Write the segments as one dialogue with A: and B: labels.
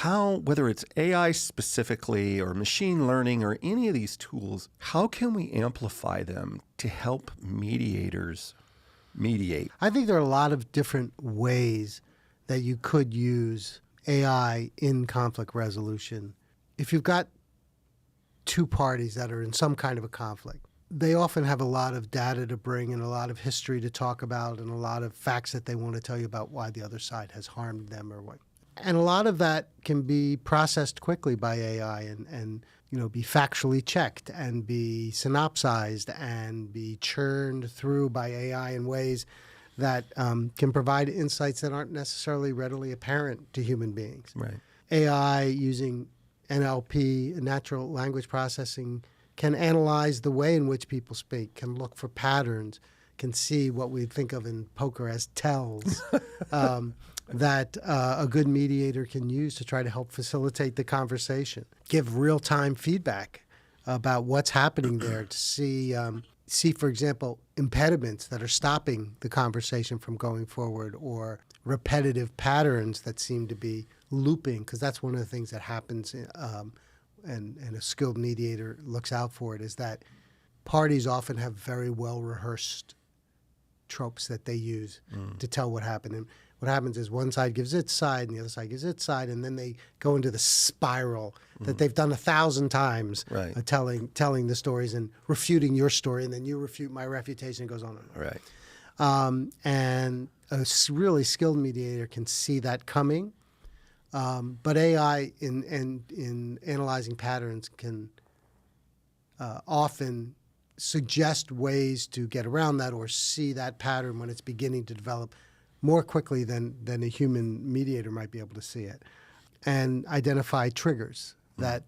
A: how, whether it's AI specifically or machine learning or any of these tools, how can we amplify them to help mediators mediate?
B: I think there are a lot of different ways that you could use AI in conflict resolution. If you've got two parties that are in some kind of a conflict, they often have a lot of data to bring and a lot of history to talk about and a lot of facts that they want to tell you about why the other side has harmed them or what. And a lot of that can be processed quickly by AI and be factually checked and be synopsized and be churned through by AI in ways that can provide insights that aren't necessarily readily apparent to human beings.
A: Right.
B: AI using NLP, natural language processing, can analyze the way in which people speak, can look for patterns, can see what we think of in poker as tells that a good mediator can use to try to help facilitate the conversation, give real-time feedback about what's happening there to see, for example, impediments that are stopping the conversation from going forward or repetitive patterns that seem to be looping, because that's one of the things that happens and a skilled mediator looks out for it, is that parties often have very well-rehearsed tropes that they use to tell what happened. And what happens is one side gives its side and the other side gives its side, and then they go into the spiral that they've done 1,000 times,
A: right.
B: Telling the stories and refuting your story, and then you refute my refutation. It goes on and on.
A: Right.
B: And a really skilled mediator can see that coming. But AI in analyzing patterns can often suggest ways to get around that or see that pattern when it's beginning to develop more quickly than a human mediator might be able to see it, and identify triggers that,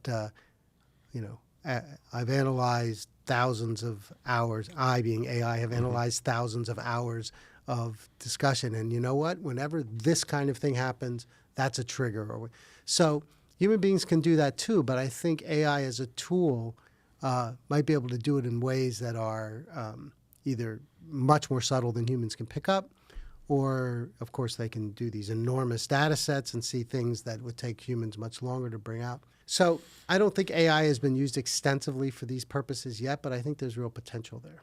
B: I've analyzed thousands of hours, I being AI, have analyzed thousands of hours of discussion. And you know what? Whenever this kind of thing happens, that's a trigger. So human beings can do that too, but I think AI as a tool might be able to do it in ways that are either much more subtle than humans can pick up, or, of course, they can do these enormous data sets and see things that would take humans much longer to bring out. So I don't think AI has been used extensively for these purposes yet, but I think there's real potential there.